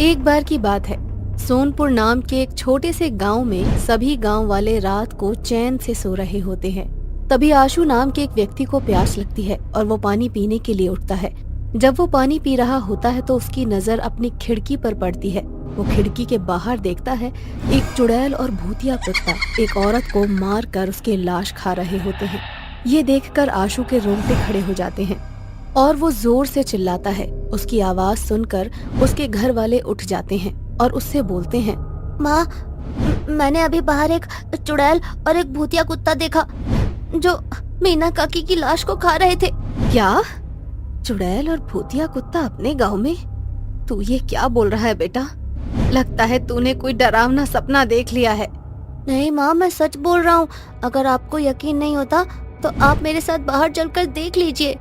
एक बार की बात है। सोनपुर नाम के एक छोटे से गांव में सभी गांव वाले रात को चैन से सो रहे होते हैं। तभी आशु नाम के एक व्यक्ति को प्यास लगती है और वो पानी पीने के लिए उठता है। जब वो पानी पी रहा होता है तो उसकी नजर अपनी खिड़की पर पड़ती है। वो खिड़की के बाहर देखता है एक चुड़ैल और भूतिया कुत्ता एक औरत को मार कर उसकी लाश खा रहे होते हैं। ये देखकर आशु के रोंगटे खड़े हो जाते हैं और वो जोर से चिल्लाता है। उसकी आवाज सुनकर उसके घर वाले उठ जाते हैं और उससे बोलते हैं, माँ, मैंने अभी बाहर एक चुड़ैल और एक भूतिया कुत्ता देखा जो मीना काकी की लाश को खा रहे थे। क्या? चुड़ैल और भूतिया कुत्ता अपने गांव में? तू ये क्या बोल रहा है बेटा? लगता है तूने कोई डरावना सपना देख लिया है। नहीं माँ, मैं सच बोल रहा हूँ। अगर आपको यकीन नहीं होता तो आप मेरे साथ बाहर चलकर देख लीजिए।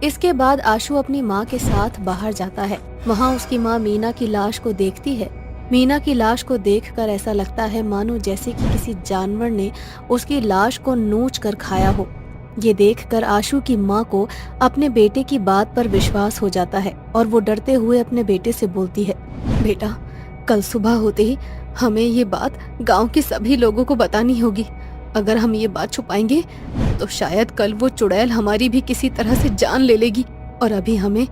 इसके बाद आशु अपनी माँ के साथ बाहर जाता है। वहाँ उसकी माँ मीना की लाश को देखती है। मीना की लाश को देखकर ऐसा लगता है मानो जैसे कि किसी जानवर ने उसकी लाश को नोच कर खाया हो। ये देखकर आशु की माँ को अपने बेटे की बात पर विश्वास हो जाता है और वो डरते हुए अपने बेटे से बोलती है, बेटा, कल सुबह होते ही हमें ये बात गांव के सभी लोगों को बतानी होगी। अगर हम ये बात छुपाएंगे तो शायद कल वो चुड़ैल हमारी भी किसी तरह से जान ले लेगी और अभी हमें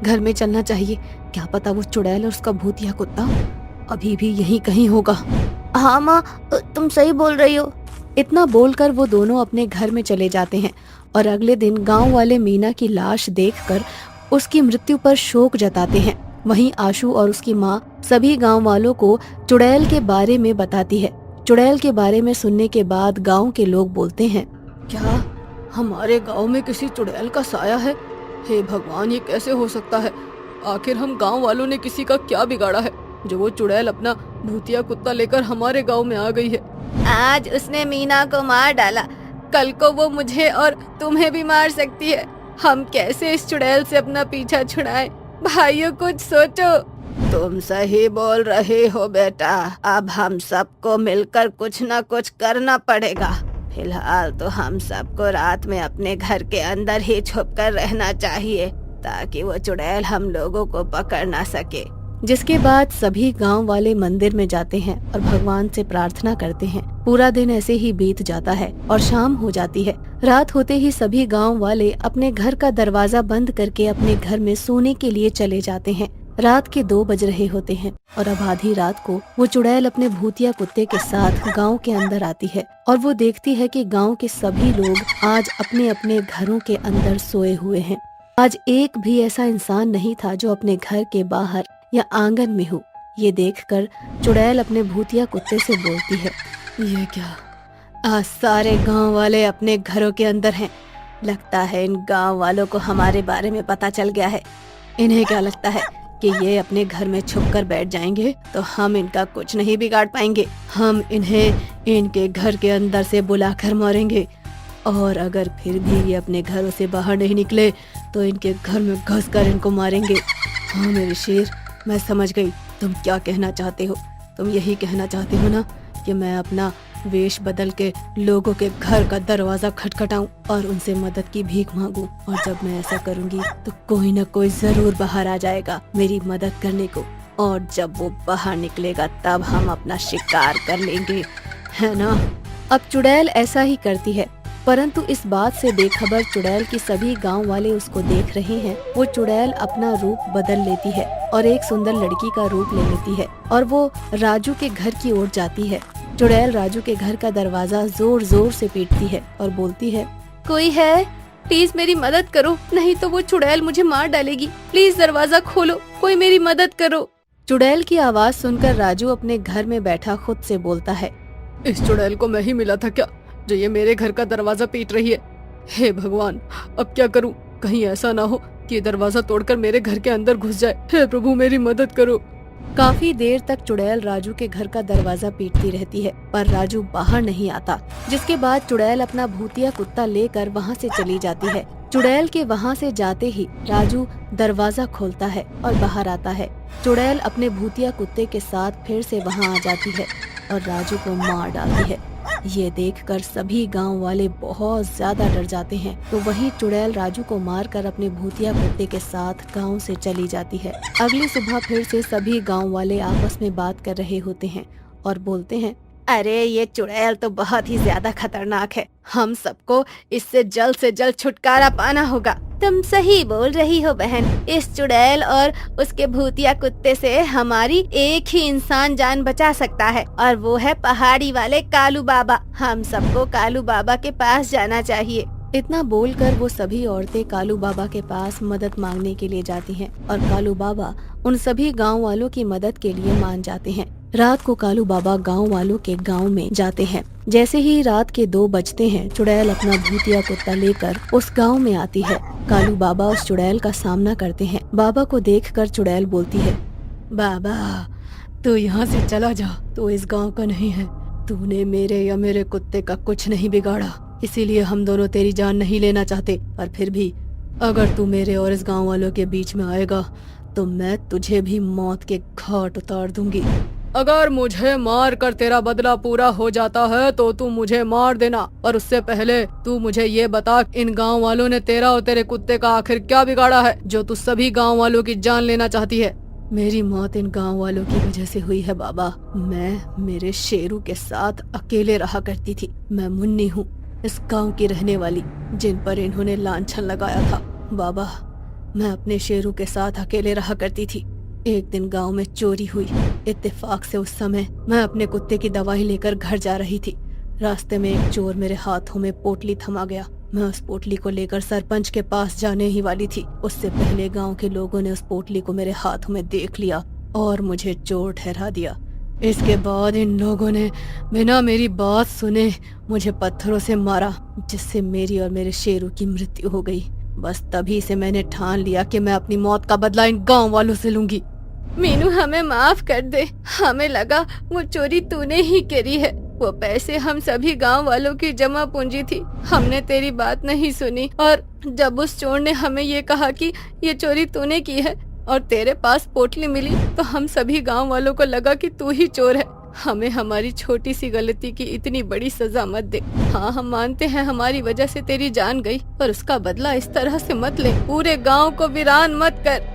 घर में चलना चाहिए। क्या पता वो चुड़ैल और उसका भूतिया कुत्ता अभी भी यहीं कहीं होगा। हाँ माँ, तुम सही बोल रही हो। इतना बोलकर वो दोनों अपने घर में चले जाते हैं और अगले दिन गांव वाले मीना की लाश देखकर उसकी मृत्यु पर शोक जताते हैं। वहीं आशु और उसकी माँ सभी गांव वालों को चुड़ैल के बारे में बताती है। चुड़ैल के बारे में सुनने के बाद गांव के लोग बोलते हैं, क्या हमारे गांव में किसी चुड़ैल का साया है? हे भगवान, ये कैसे हो सकता है? आखिर हम गांव वालों ने किसी का क्या बिगाड़ा है जो वो चुड़ैल अपना भूतिया कुत्ता लेकर हमारे गांव में आ गई है? आज उसने मीना को मार डाला, कल को वो मुझे और तुम्हें भी मार सकती है। हम कैसे इस चुड़ैल से अपना पीछा छुड़ाएं? भाइयों, कुछ सोचो। तुम सही बोल रहे हो बेटा, अब हम सबको मिलकर कुछ न कुछ करना पड़ेगा। फिलहाल तो हम सबको रात में अपने घर के अंदर ही छुपकर रहना चाहिए ताकि वो चुड़ैल हम लोगों को पकड़ ना सके। जिसके बाद सभी गांव वाले मंदिर में जाते हैं और भगवान से प्रार्थना करते हैं। पूरा दिन ऐसे ही बीत जाता है और शाम हो जाती है। रात होते ही सभी गांव वाले अपने घर का दरवाजा बंद करके अपने घर में सोने के लिए चले जाते हैं। रात के 2 बज रहे होते हैं और अब आधी रात को वो चुड़ैल अपने भूतिया कुत्ते के साथ गांव के अंदर आती है और वो देखती है कि गांव के सभी लोग आज अपने अपने घरों के अंदर सोए हुए हैं। आज एक भी ऐसा इंसान नहीं था जो अपने घर के बाहर या आंगन में हो। ये देखकर चुड़ैल अपने भूतिया कुत्ते से बोलती है, ये क्या, आज सारे गांव वाले अपने घरों के अंदर हैं। लगता है इन गांव वालों को हमारे बारे में पता चल गया है। इन्हें क्या लगता है कि ये अपने घर में छुप कर बैठ जाएंगे तो हम इनका कुछ नहीं बिगाड़ पाएंगे। हम इन्हें इनके घर के अंदर से बुलाकर मारेंगे और अगर फिर भी ये अपने घरों से बाहर नहीं निकले तो इनके घर में घुस कर इनको मारेंगे। हाँ मेरे शेर, मैं समझ गई तुम क्या कहना चाहते हो। तुम यही कहना चाहते हो ना कि मैं अपना वेश बदल के लोगों के घर का दरवाजा खटखटाऊं और उनसे मदद की भीख मांगूं। और जब मैं ऐसा करूंगी तो कोई न कोई जरूर बाहर आ जाएगा मेरी मदद करने को, और जब वो बाहर निकलेगा तब हम अपना शिकार कर लेंगे, है ना? अब चुड़ैल ऐसा ही करती है, परंतु इस बात से बेखबर चुड़ैल की सभी गांव वाले उसको देख रहे हैं। वो चुड़ैल अपना रूप बदल लेती है और एक सुंदर लड़की का रूप ले लेती है और वो राजू के घर की ओर जाती है। चुड़ैल राजू के घर का दरवाजा जोर जोर से पीटती है और बोलती है, कोई है? प्लीज मेरी मदद करो, नहीं तो वो चुड़ैल मुझे मार डालेगी। प्लीज दरवाजा खोलो, कोई मेरी मदद करो। चुड़ैल की आवाज सुनकर राजू अपने घर में बैठा खुद से बोलता है, इस चुड़ैल को मैं ही मिला था क्या जो ये मेरे घर का दरवाजा पीट रही है? हे भगवान, अब क्या करूं? कहीं ऐसा ना हो कि दरवाजा तोड़कर मेरे घर के अंदर घुस जाए। हे प्रभु, मेरी मदद करो। काफी देर तक चुड़ैल राजू के घर का दरवाजा पीटती रहती है पर राजू बाहर नहीं आता। जिसके बाद चुड़ैल अपना भूतिया कुत्ता लेकर वहाँ से चली जाती है। चुड़ैल के वहाँ से जाते ही राजू दरवाजा खोलता है और बाहर आता है। चुड़ैल अपने भूतिया कुत्ते के साथ फिर से वहाँ आ जाती है और राजू को मार डालती है। ये देखकर सभी गांव वाले बहुत ज्यादा डर जाते हैं। तो वही चुड़ैल राजू को मारकर अपने भूतिया कुत्ते के साथ गांव से चली जाती है। अगली सुबह फिर से सभी गांव वाले आपस में बात कर रहे होते हैं और बोलते हैं, अरे ये चुड़ैल तो बहुत ही ज्यादा खतरनाक है, हम सबको इससे जल्द से जल्द छुटकारा पाना होगा। तुम सही बोल रही हो बहन, इस चुड़ैल और उसके भूतिया कुत्ते से हमारी एक ही इंसान जान बचा सकता है और वो है पहाड़ी वाले कालू बाबा। हम सबको कालू बाबा के पास जाना चाहिए। इतना बोलकर वो सभी औरतें कालू बाबा के पास मदद मांगने के लिए जाती हैं और कालू बाबा उन सभी गांव वालों की मदद के लिए मान जाते हैं। रात को कालू बाबा गांव वालों के गांव में जाते हैं। जैसे ही रात के 2 बजते हैं, चुड़ैल अपना भूतिया कुत्ता लेकर उस गांव में आती है। कालू बाबा उस चुड़ैल का सामना करते हैं। बाबा को देखकर चुड़ैल बोलती है, बाबा तू यहाँ से चला जा, तू इस गांव का नहीं है। तूने मेरे या मेरे कुत्ते का कुछ नहीं बिगाड़ा, इसीलिए हम दोनों तेरी जान नहीं लेना चाहते। पर फिर भी अगर तू मेरे और इस गांव वालों के बीच में आएगा तो मैं तुझे भी मौत के घाट उतार दूंगी। अगर मुझे मार कर तेरा बदला पूरा हो जाता है तो तू मुझे मार देना, और उससे पहले तू मुझे ये बता, इन गांव वालों ने तेरा और तेरे कुत्ते का आखिर क्या बिगाड़ा है जो तू सभी गांव वालों की जान लेना चाहती है। मेरी मौत इन गांव वालों की वजह से हुई है बाबा। मैं मेरे शेरू के साथ अकेले रहा करती थी। मैं मुन्नी हूँ, इस गांव की रहने वाली, जिन पर इन्होंने लांछन लगाया था। बाबा मैं अपने शेरू के साथ अकेले रहा करती थी। एक दिन गांव में चोरी हुई। इत्तेफाक से उस समय मैं अपने कुत्ते की दवाई लेकर घर जा रही थी। रास्ते में एक चोर मेरे हाथों में पोटली थमा गया। मैं उस पोटली को लेकर सरपंच के पास जाने ही वाली थी। उससे पहले गांव के लोगों ने उस पोटली को मेरे हाथों में देख लिया और मुझे चोर ठहरा दिया। इसके बाद इन लोगों ने बिना मेरी बात सुने मुझे पत्थरों से मारा, जिससे मेरी और मेरे शेरू की मृत्यु हो गई। बस तभी से मैंने ठान लिया कि मैं अपनी मौत का बदला इन गांव वालों से लूंगी। मीनू हमें माफ कर दे, हमें लगा वो चोरी तूने ही करी है। वो पैसे हम सभी गांव वालों की जमा पूंजी थी। हमने तेरी बात नहीं सुनी और जब उस चोर ने हमें ये कहा कि ये चोरी तूने की है और तेरे पास पोटली मिली तो हम सभी गांव वालों को लगा कि तू ही चोर है। हमें हमारी छोटी सी गलती की इतनी बड़ी सजा मत दे। हाँ हम मानते हैं हमारी वजह से तेरी जान गई, पर उसका बदला इस तरह से मत ले। पूरे गांव को वीरान मत कर।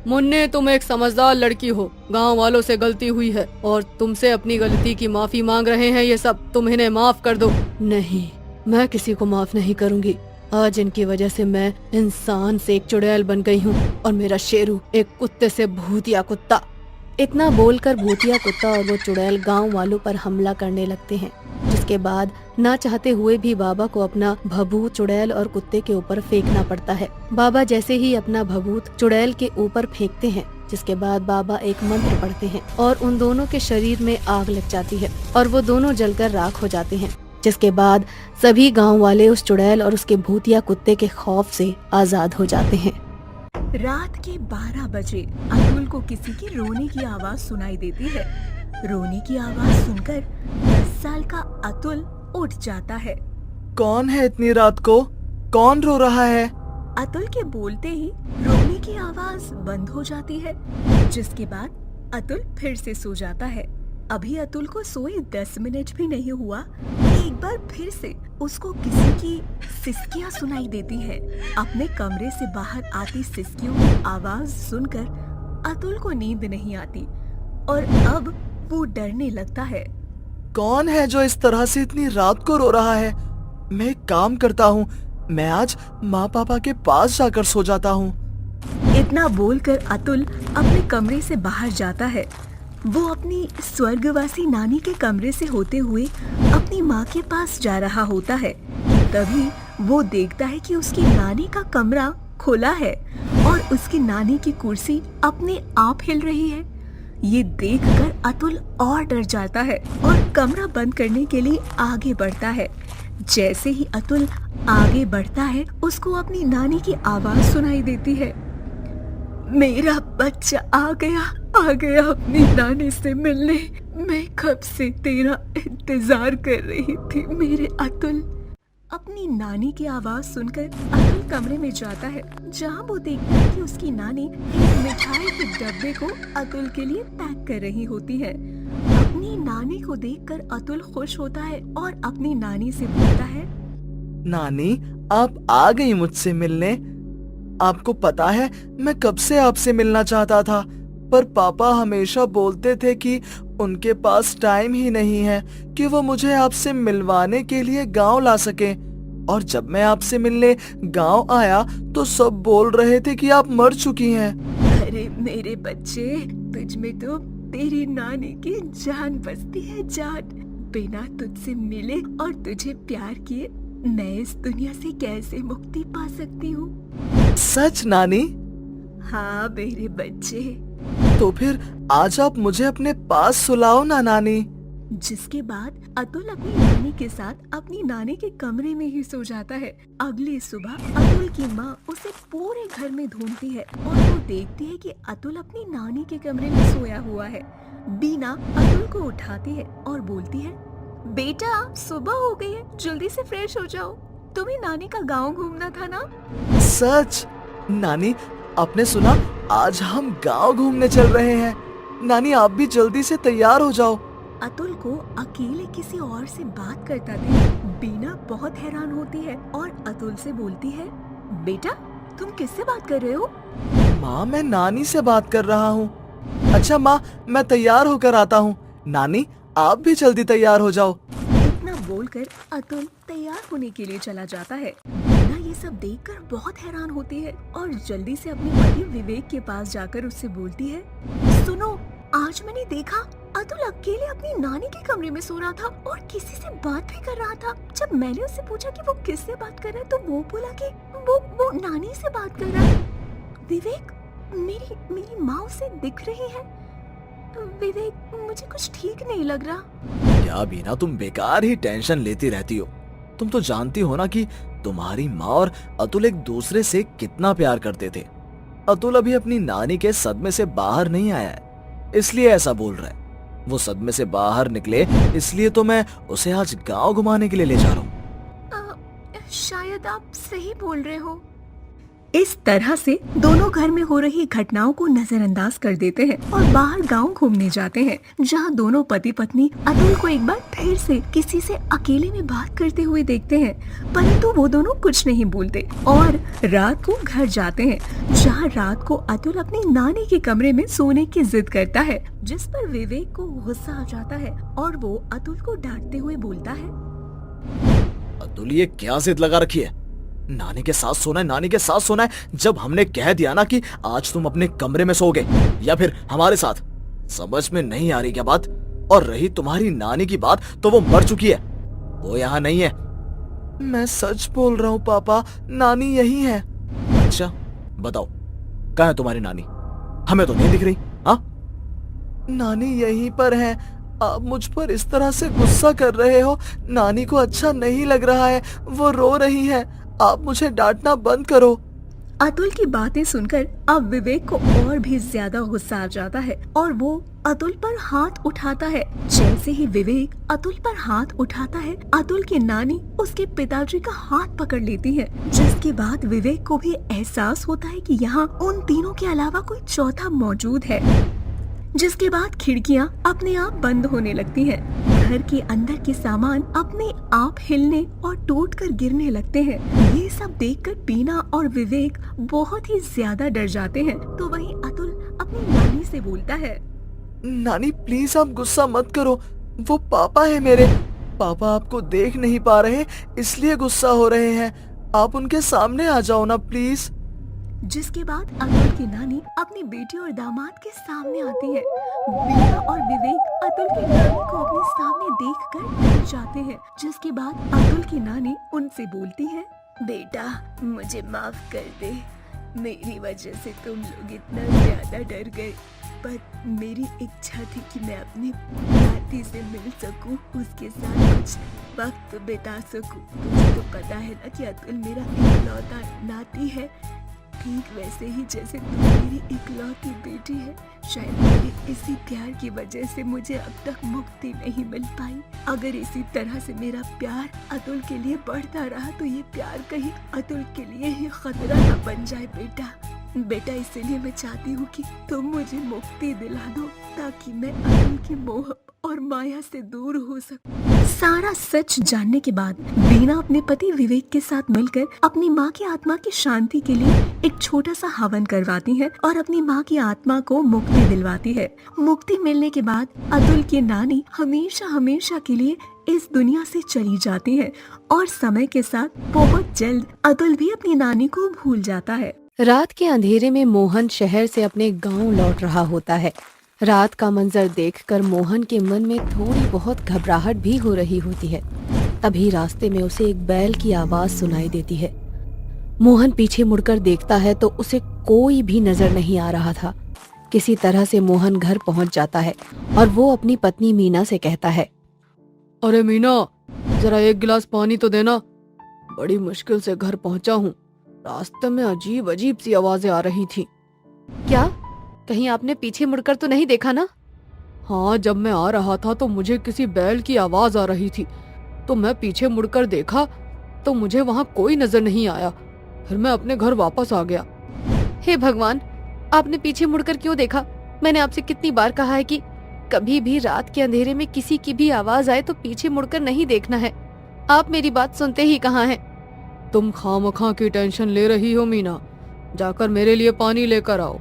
मुन्ने तुम एक समझदार लड़की हो, गांव वालों से गलती हुई है और तुमसे अपनी गलती की माफी मांग रहे हैं ये सब, तुम इन्हें माफ कर दो। नहीं, मैं किसी को माफ नहीं करूंगी। आज इनकी वजह से मैं इंसान से एक चुड़ैल बन गई हूँ और मेरा शेरू एक कुत्ते से भूतिया कुत्ता। इतना बोलकर भूतिया कुत्ता और वो चुड़ैल गांव वालों पर हमला करने लगते हैं, जिसके बाद ना चाहते हुए भी बाबा को अपना भभूत चुड़ैल और कुत्ते के ऊपर फेंकना पड़ता है। बाबा जैसे ही अपना भभूत चुड़ैल के ऊपर फेंकते हैं, जिसके बाद बाबा एक मंत्र पढ़ते हैं और उन दोनों के शरीर में आग लग जाती है और वो दोनों जलकर राख हो जाते हैं। जिसके बाद सभी गाँव वाले उस चुड़ैल और उसके भूतिया कुत्ते के खौफ से आजाद हो जाते हैं। रात के 12 बजे अतुल को किसी की रोने की आवाज सुनाई देती है। रोने की आवाज सुनकर 10 साल का अतुल उठ जाता है। कौन है इतनी रात को? कौन रो रहा है? अतुल के बोलते ही रोने की आवाज बंद हो जाती है, जिसके बाद अतुल फिर से सो जाता है। अभी अतुल को सोए 10 मिनट भी नहीं हुआ कि एक बार फिर से उसको किसी की सिसकियां सुनाई देती है। अपने कमरे से बाहर आती सिसकियों की आवाज सुनकर अतुल को नींद नहीं आती और अब वो डरने लगता है। कौन है जो इस तरह से इतनी रात को रो रहा है? मैं एक काम करता हूँ, मैं आज माँ पापा के पास जाकर सो जाता हूँ। इतना बोलकर अतुल अपने कमरे से बाहर जाता है। वो अपनी स्वर्गवासी नानी के कमरे से होते हुए अपनी माँ के पास जा रहा होता है। तभी वो देखता है कि उसकी नानी का कमरा खुला है और उसकी नानी की कुर्सी अपने आप हिल रही है। ये देखकर अतुल और डर जाता है और कमरा बंद करने के लिए आगे बढ़ता है। जैसे ही अतुल आगे बढ़ता है, उसको अपनी नानी की आवाज सुनाई देती है। मेरा बच्चा आ गया अपनी नानी से मिलने। मैं कब से तेरा इंतजार कर रही थी मेरे अतुल। अपनी नानी की आवाज सुनकर अतुल कमरे में जाता है, जहाँ वो देखता है कि उसकी नानी एक मिठाई के डब्बे को अतुल के लिए पैक कर रही होती है। अपनी अपनी नानी को देखकर अतुल खुश होता है और अपनी नानी से बोलता है, नानी, आप आ गई मुझसे मिलने। आपको पता है मैं कब से आपसे मिलना चाहता था, पर पापा हमेशा बोलते थे कि उनके पास टाइम ही नहीं है कि वो मुझे आपसे मिलवाने के लिए गांव ला सके। और जब मैं आपसे मिलने गांव आया तो सब बोल रहे थे कि आप मर चुकी हैं। अरे मेरे बच्चे, तुझ में तो तेरी नानी की जान बसती है, जान। बिना तुझसे मिले और तुझे प्यार किए मैं इस दुनिया से कैसे मुक्ति पा सकती हूँ। सच नानी? हाँ मेरे बच्चे। तो फिर आज आप मुझे अपने पास सुलाओ ना नानी। जिसके बाद अतुल अपनी नानी के साथ अपनी नानी के कमरे में ही सो जाता है। अगली सुबह अतुल की माँ उसे पूरे घर में ढूंढती है और वो देखती है कि अतुल अपनी नानी के कमरे में सोया हुआ है। बीना अतुल को उठाती है और बोलती है, बेटा सुबह हो गई है, जल्दी से फ्रेश हो जाओ। तुम्हें नानी का गांव घूमना था ना? सच? नानी, आपने सुना, आज हम गांव घूमने चल रहे हैं। नानी, आप भी जल्दी से तैयार हो जाओ। अतुल को अकेले किसी और से बात करता देख बीना बहुत हैरान होती है और अतुल से बोलती है, बेटा तुम किससे बात कर रहे हो? माँ, मैं नानी से बात कर रहा हूँ। अच्छा माँ, मैं तैयार होकर आता हूँ। नानी, आप भी जल्दी तैयार हो जाओ। इतना बोलकर अतुल तैयार होने के लिए चला जाता है। बीना ये सब देखकर बहुत हैरान होती है और जल्दी से अपने पति विवेक के पास जाकर उससे बोलती है, सुनो, आज मैंने देखा अतुल अकेले अपनी नानी के कमरे में सो रहा था और किसी से बात भी कर रहा था। जब मैंने उससे पूछा कि वो किससे बात कर रहा है तो वो बोला कि वो नानी से बात कर रहा है। विवेक, मेरी माँ उसे दिख रही है। विवेक, मुझे कुछ ठीक नहीं लग रहा। क्या बीना, तुम बेकार ही टेंशन लेती रहती हो। तुम तो जानती हो ना कि तुम्हारी माँ और अतुल एक दूसरे से कितना प्यार करते थे। अतुल अभी अपनी नानी के सदमे से बाहर नहीं आया है, इसलिए ऐसा बोल रहा है। वो सदमे से बाहर निकले इसलिए तो मैं उसे आज गांव घुमाने के लिए ले जा रहा हूँ। शायद आप सही बोल रहे हो। इस तरह से दोनों घर में हो रही घटनाओं को नजरअंदाज कर देते हैं और बाहर गांव घूमने जाते हैं, जहां दोनों पति पत्नी अतुल को एक बार फिर से किसी से अकेले में बात करते हुए देखते हैं, परंतु वो दोनों कुछ नहीं बोलते और रात को घर जाते हैं, जहां रात को अतुल अपनी नानी के कमरे में सोने की जिद करता है, जिस पर विवेक को गुस्सा आ जाता है और वो अतुल को डांटते हुए बोलता है, अतुल, ये क्या जिद लगा रखी है? नानी के साथ सोना है, नानी के साथ सोना है, जब हमने कह दिया ना कि आज तुम अपने कमरे में सोगे या फिर हमारे साथ। समझ में नहीं आ रही क्या बात? और रही तुम्हारी नानी की बात, तो वो मर चुकी है, वो यहाँ नहीं है। मैं सच बोल रहा हूँ पापा, नानी यही है। अच्छा बताओ, कहाँ है तुम्हारी नानी? हमें तो नहीं दिख रही। हाँ, नानी यहीं पर है। आप मुझ पर इस तरह से गुस्सा कर रहे हो, नानी को अच्छा नहीं लग रहा है, वो रो रही है। आप मुझे डांटना बंद करो। अतुल की बातें सुनकर अब विवेक को और भी ज्यादा गुस्सा आ जाता है और वो अतुल पर हाथ उठाता है। जैसे ही विवेक अतुल पर हाथ उठाता है, अतुल की नानी उसके पिताजी का हाथ पकड़ लेती है, जिसके बाद विवेक को भी एहसास होता है कि यहाँ उन तीनों के अलावा कोई चौथा मौजूद है। जिसके बाद खिड़कियाँ अपने आप बंद होने लगती हैं। घर के अंदर के सामान अपने आप हिलने और टूटकर गिरने लगते हैं। ये सब देखकर बीना और विवेक बहुत ही ज्यादा डर जाते हैं। तो वहीं अतुल अपनी नानी से बोलता है, नानी प्लीज आप गुस्सा मत करो, वो पापा है मेरे। पापा आपको देख नहीं पा रहे इसलिए गुस्सा हो रहे हैं, आप उनके सामने आ जाओ ना प्लीज। जिसके बाद अतुल की नानी अपनी बेटी और दामाद के सामने आती है। बीना और विवेक अतुल की नानी को अपने सामने देखकर डर जाते हैं। जिसके बाद अतुल की नानी उनसे बोलती है, बेटा मुझे माफ कर दे, मेरी वजह से तुम लोग इतना ज्यादा डर गए, पर मेरी इच्छा थी कि मैं अपनी नाती से मिल सकूं, उसके साथ कुछ वक्त बिता सकूं। तुझे तो पता है ना कि अतुल मेरा इकलौता नाती है, ठीक वैसे ही जैसे तू मेरी इकलौती बेटी है। शायद मेरे इसी प्यार की वजह से मुझे अब तक मुक्ति नहीं मिल पाई। अगर इसी तरह से मेरा प्यार अतुल के लिए बढ़ता रहा तो ये प्यार कहीं अतुल के लिए ही खतरा न बन जाए। बेटा बेटा, इसीलिए मैं चाहती हूँ कि तुम मुझे मुक्ति दिला दो, ताकि मैं अतुल के मोह और माया से दूर हो सकूं। सारा सच जानने के बाद बीना अपने पति विवेक के साथ मिलकर अपनी माँ की आत्मा की शांति के लिए एक छोटा सा हवन करवाती है और अपनी माँ की आत्मा को मुक्ति दिलवाती है। मुक्ति मिलने के बाद अतुल की नानी हमेशा हमेशा के लिए इस दुनिया से चली जाती है और समय के साथ बहुत जल्द अतुल भी अपनी नानी को भूल जाता है। रात के अंधेरे में मोहन शहर से अपने गांव लौट रहा होता है। रात का मंजर देखकर मोहन के मन में थोड़ी बहुत घबराहट भी हो रही होती है। तभी रास्ते में उसे एक बैल की आवाज सुनाई देती है। मोहन पीछे मुड़कर देखता है तो उसे कोई भी नजर नहीं आ रहा था। किसी तरह से मोहन घर पहुंच जाता है और वो अपनी पत्नी मीना से कहता है, अरे मीना, जरा एक गिलास पानी तो देना। बड़ी मुश्किल से घर पहुंचा हूँ। रास्ते में अजीब अजीब सी आवाजें आ रही थी। क्या कहीं आपने पीछे मुड़कर तो नहीं देखा ना? हाँ, जब मैं आ रहा था तो मुझे किसी बैल की आवाज आ रही थी, तो मैं पीछे मुड़कर देखा तो मुझे वहाँ कोई नजर नहीं आया। फिर मैं अपने घर वापस आ गया। हे भगवान, आपने पीछे मुड़कर क्यों देखा? मैंने आपसे कितनी बार कहा है कि कभी भी रात के अंधेरे में किसी की भी आवाज आए तो पीछे मुड़कर नहीं देखना है। आप मेरी बात सुनते ही कहाँ हैं? तुम खामखा की टेंशन ले रही हो मीना। जाकर मेरे लिए पानी लेकर आओ।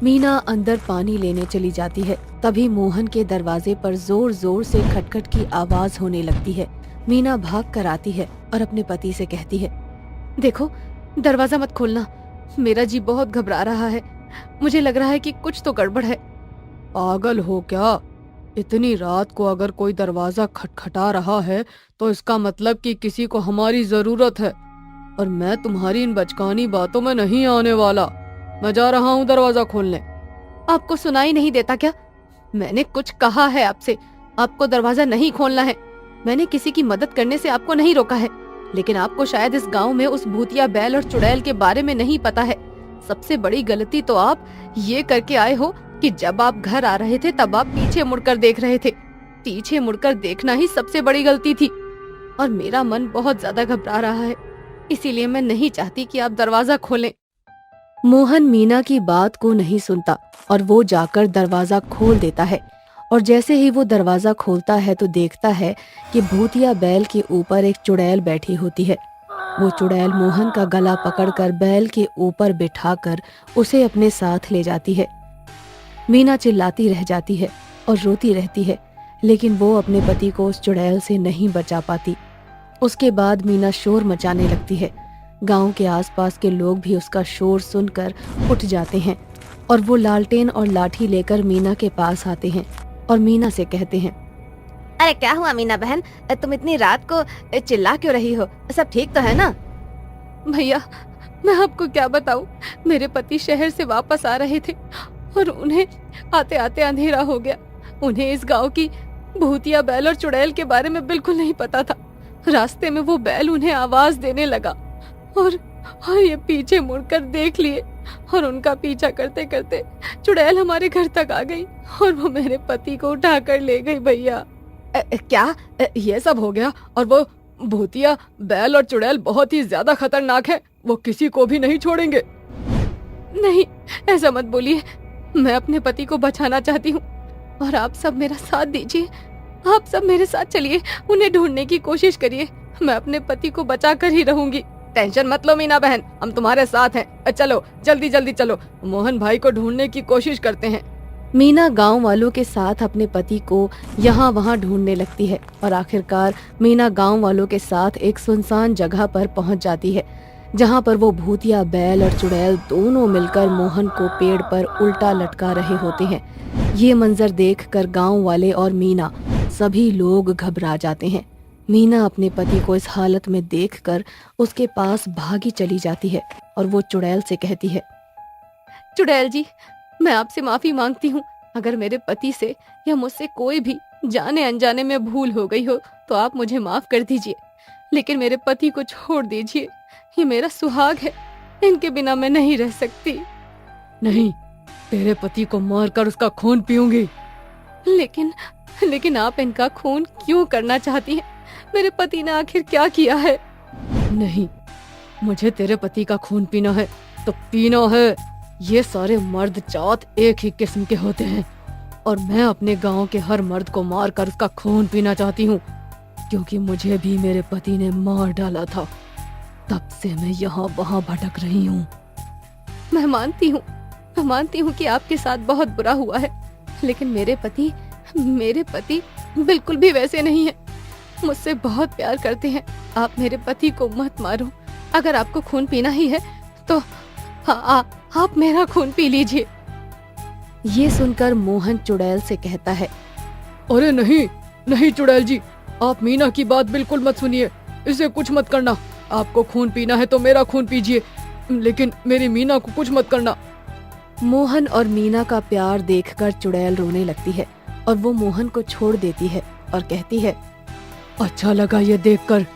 मीना अंदर पानी लेने चली जाती है। तभी मोहन के दरवाजे पर जोर जोर से खटखट की आवाज होने लगती है। मीना भाग कर आती है और अपने पति से कहती है, देखो, दरवाजा मत खोलना। मेरा जी बहुत घबरा रहा है। मुझे लग रहा है कि कुछ तो गड़बड़ है। पागल हो क्या? इतनी रात को अगर कोई दरवाजा खटखटा रहा है तो इसका मतलब कि किसी को हमारी जरूरत है, और मैं तुम्हारी इन बचकानी बातों में नहीं आने वाला। मैं जा रहा हूँ दरवाजा खोलने। आपको सुनाई नहीं देता क्या? मैंने कुछ कहा है आपसे। आपको दरवाजा नहीं खोलना है। मैंने किसी की मदद करने से आपको नहीं रोका है, लेकिन आपको शायद इस गांव में उस भूतिया बैल और चुड़ैल के बारे में नहीं पता है। सबसे बड़ी गलती तो आप ये करके आए हो कि जब आप घर आ रहे थे तब आप पीछे मुड़कर देख रहे थे। पीछे मुड़कर देखना ही सबसे बड़ी गलती थी, और मेरा मन बहुत ज्यादा घबरा रहा है, इसीलिए मैं नहीं चाहती कि आप दरवाजा खोलें। मोहन मीना की बात को नहीं सुनता और वो जाकर दरवाजा खोल देता है। और जैसे ही वो दरवाजा खोलता है तो देखता है कि भूतिया बैल के ऊपर एक चुड़ैल बैठी होती है। वो चुड़ैल मोहन का गला पकड़कर बैल के ऊपर बिठाकर उसे अपने साथ ले जाती है। मीना चिल्लाती रह जाती है और रोती रहती है, लेकिन वो अपने पति को उस चुड़ैल से नहीं बचा पाती। उसके बाद मीना शोर मचाने लगती है। गांव के आसपास के लोग भी उसका शोर सुनकर उठ जाते हैं और वो लालटेन और लाठी लेकर मीना के पास आते हैं और मीना से कहते हैं, अरे क्या हुआ मीना बहन, तुम इतनी रात को चिल्ला क्यों रही हो? सब ठीक तो है ना? भैया, मैं आपको क्या बताऊं, मेरे पति शहर से वापस आ रहे थे और उन्हें आते आते अंधेरा हो गया। उन्हें इस गांव की भूतिया बैल और चुड़ैल के बारे में बिल्कुल नहीं पता था। रास्ते में वो बैल उन्हें आवाज देने लगा और ये पीछे मुड़कर देख लिए, और उनका पीछा करते करते चुड़ैल हमारे घर तक आ गई और वो मेरे पति को उठाकर ले गई। भैया, क्या ये सब हो गया? और वो भूतिया बैल और चुड़ैल बहुत ही ज्यादा खतरनाक है, वो किसी को भी नहीं छोड़ेंगे। नहीं, ऐसा मत बोलिए। मैं अपने पति को बचाना चाहती हूँ और आप सब मेरा साथ दीजिए। आप सब मेरे साथ चलिए, उन्हें ढूंढने की कोशिश करिए। मैं अपने पति को बचा कर ही रहूंगी। टेंशन मत लो मीना बहन, हम तुम्हारे साथ हैं। चलो जल्दी जल्दी चलो, मोहन भाई को ढूंढने की कोशिश करते हैं। मीना गांव वालों के साथ अपने पति को यहाँ वहाँ ढूंढने लगती है और आखिरकार मीना गांव वालों के साथ एक सुनसान जगह पर पहुँच जाती है, जहाँ पर वो भूतिया बैल और चुड़ैल दोनों मिलकर मोहन को पेड़ पर उल्टा लटका रहे होते हैं। ये मंजर देखकर गांव वाले और मीना सभी लोग घबरा जाते हैं। मीना अपने पति को इस हालत में देखकर उसके पास भागी चली जाती है और वो चुड़ैल से कहती है, चुड़ैल जी, मैं आपसे माफी मांगती हूँ। अगर मेरे पति से या मुझसे कोई भी जाने अनजाने में भूल हो गई हो तो आप मुझे माफ कर दीजिए, लेकिन मेरे पति को छोड़ दीजिए। ये मेरा सुहाग है, इनके बिना मैं नहीं रह सकती। नहीं, तेरे पति को मारकर उसका खून पीऊंगी। लेकिन आप इनका खून क्यों करना चाहती हैं? मेरे पति ने आखिर क्या किया है? नहीं, मुझे तेरे पति का खून पीना है तो पीना है। ये सारे मर्द चौथ एक ही किस्म के होते हैं और मैं अपने गांव के हर मर्द को मार कर उसका खून पीना चाहती हूँ, क्योंकि मुझे भी मेरे पति ने मार डाला था। तब से मैं यहाँ वहाँ भटक रही हूँ। मैं मानती हूँ कि आपके साथ बहुत बुरा हुआ है, लेकिन मेरे पति बिल्कुल भी वैसे नहीं है। मुझसे बहुत प्यार करते हैं। आप मेरे पति को मत मारो। अगर आपको खून पीना ही है तो आप मेरा खून पी लीजिए। ये सुनकर मोहन चुड़ैल से कहता है, अरे नहीं चुड़ैल जी, आप मीना की बात बिल्कुल मत सुनिए। इसे कुछ मत करना। आपको खून पीना है तो मेरा खून पीजिए, लेकिन मेरी मीना को कुछ मत करना। मोहन और मीना का प्यार देखकर चुड़ैल रोने लगती है और वो मोहन को छोड़ देती है और कहती है, अच्छा लगा ये देखकर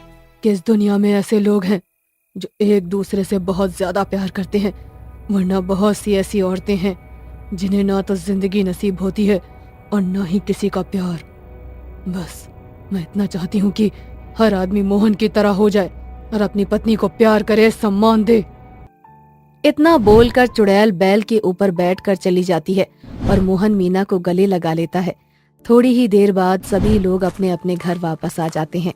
कि इस दुनिया में ऐसे लोग हैं जो एक दूसरे से बहुत ज्यादा प्यार करते हैं, वरना बहुत सी ऐसी औरतें हैं जिन्हें ना तो जिंदगी नसीब होती है और ना ही किसी का प्यार। बस मैं इतना चाहती हूँ कि हर आदमी मोहन की तरह हो जाए और अपनी पत्नी को प्यार करे, सम्मान दे। इतना बोलकर चुड़ैल बैल के ऊपर बैठकर चली जाती है और मोहन मीना को गले लगा लेता है। थोड़ी ही देर बाद सभी लोग अपने अपने घर वापस आ जाते हैं।